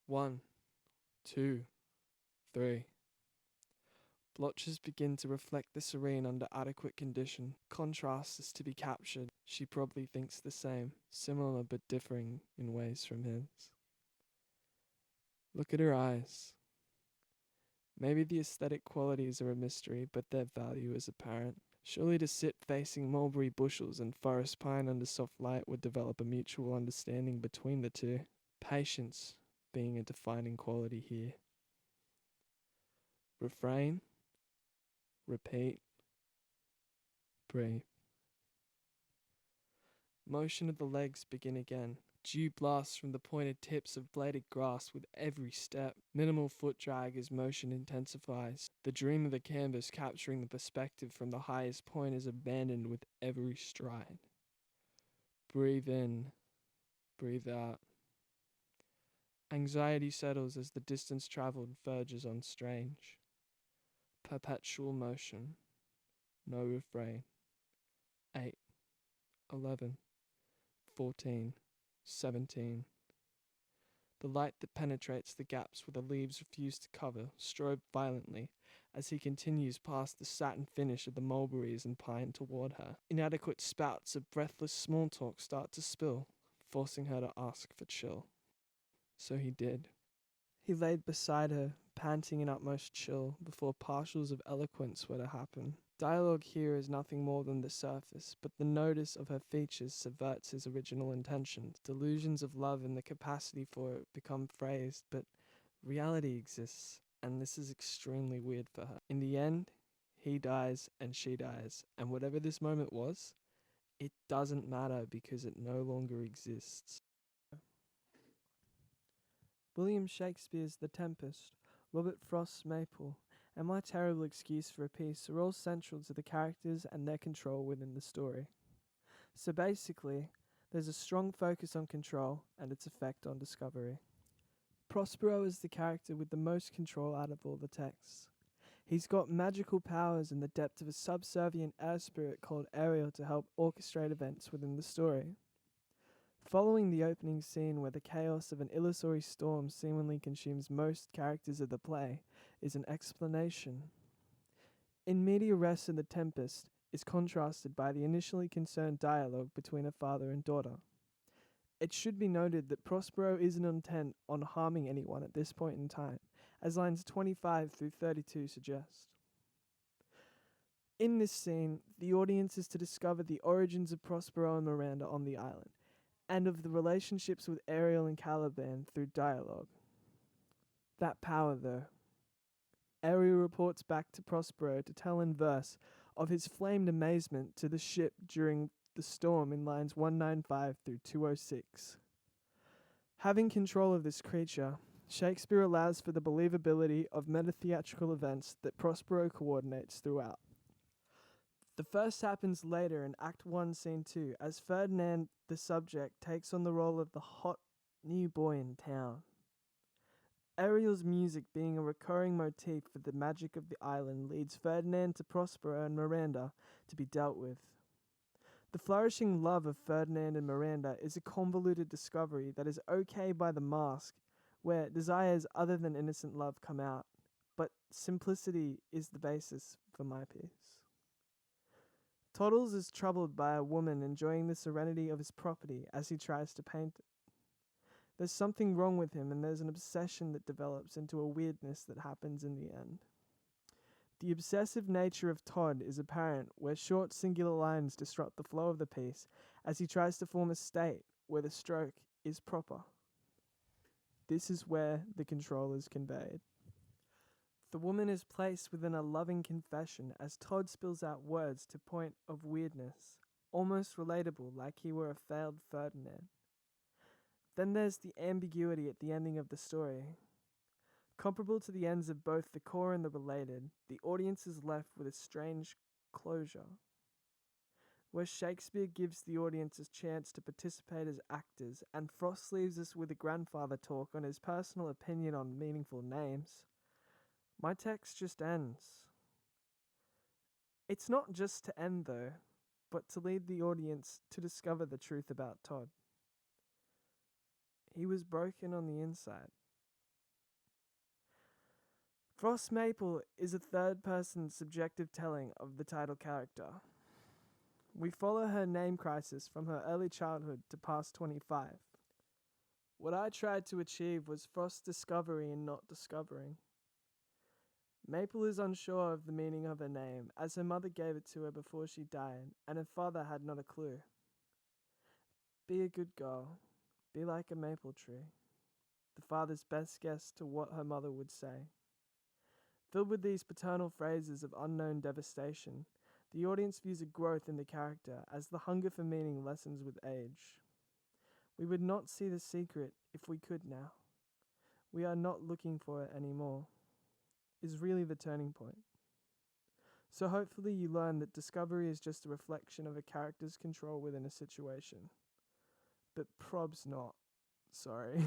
1, 2, 3. Blotches begin to reflect the serene under adequate condition. Contrast is to be captured. She probably thinks the same, similar but differing in ways from his. Look at her eyes. Maybe the aesthetic qualities are a mystery, but their value is apparent. Surely to sit facing mulberry bushels and forest pine under soft light would develop a mutual understanding between the two. Patience being a defining quality here. Refrain, repeat, breathe. Motion of the legs begin again. Dew blasts from the pointed tips of bladed grass with every step. Minimal foot drag as motion intensifies. The dream of the canvas capturing the perspective from the highest point is abandoned with every stride. Breathe in, breathe out. Anxiety settles as the distance traveled verges on strange. Perpetual motion. No refrain. 8, 11, 14, 17. The light that penetrates the gaps where the leaves refuse to cover strobed violently as he continues past the satin finish of the mulberries and pine toward her. Inadequate spouts of breathless small talk start to spill, forcing her to ask for chill. So he did. He laid beside her, panting in utmost chill, before partials of eloquence were to happen. Dialogue here is nothing more than the surface, but the notice of her features subverts his original intentions. Delusions of love and the capacity for it become phrased, but reality exists, and this is extremely weird for her. In the end, he dies and she dies, and whatever this moment was, it doesn't matter because it no longer exists. William Shakespeare's The Tempest, Robert Frost's Maypole, and My Terrible Excuse for a Piece are all central to the characters and their control within the story. So basically, there's a strong focus on control and its effect on discovery. Prospero is the character with the most control out of all the texts. He's got magical powers in the depth of a subservient air spirit called Ariel to help orchestrate events within the story. Following the opening scene where the chaos of an illusory storm seemingly consumes most characters of the play is an explanation. In media res in The Tempest is contrasted by the initially concerned dialogue between a father and daughter. It should be noted that Prospero isn't intent on harming anyone at this point in time, as lines 25 through 32 suggest. In this scene, the audience is to discover the origins of Prospero and Miranda on the island, and of the relationships with Ariel and Caliban through dialogue. That power, though. Ariel reports back to Prospero to tell in verse of his flamed amazement to the ship during the storm in lines 195 through 206. Having control of this creature, Shakespeare allows for the believability of metatheatrical events that Prospero coordinates throughout. The first happens later in Act 1, Scene 2, as Ferdinand, the subject, takes on the role of the hot new boy in town. Ariel's music being a recurring motif for the magic of the island leads Ferdinand to Prospero and Miranda to be dealt with. The flourishing love of Ferdinand and Miranda is a convoluted discovery that is okay by the mask, where desires other than innocent love come out, but simplicity is the basis for my piece. Toddles is troubled by a woman enjoying the serenity of his property as he tries to paint it. There's something wrong with him, and there's an obsession that develops into a weirdness that happens in the end. The obsessive nature of Todd is apparent, where short singular lines disrupt the flow of the piece as he tries to form a state where the stroke is proper. This is where the control is conveyed. The woman is placed within a loving confession as Todd spills out words to point of weirdness, almost relatable like he were a failed Ferdinand. Then there's the ambiguity at the ending of the story. Comparable to the ends of both the core and the related, the audience is left with a strange closure, where Shakespeare gives the audience a chance to participate as actors, and Frost leaves us with a grandfather talk on his personal opinion on meaningful names. My text just ends. It's not just to end, though, but to lead the audience to discover the truth about Todd. He was broken on the inside, Frost Maple is a third-person subjective telling of the title character. We follow her name crisis from her early childhood to past 25. What I tried to achieve was Frost's discovery in not discovering. Maple is unsure of the meaning of her name, as her mother gave it to her before she died, and her father had not a clue. Be a good girl. Be like a maple tree. The father's best guess to what her mother would say. Filled with these paternal phrases of unknown devastation, the audience views a growth in the character as the hunger for meaning lessens with age. We would not see the secret if we could now. We are not looking for it anymore, is really the turning point. So hopefully you learn that discovery is just a reflection of a character's control within a situation. But prob's not. Sorry.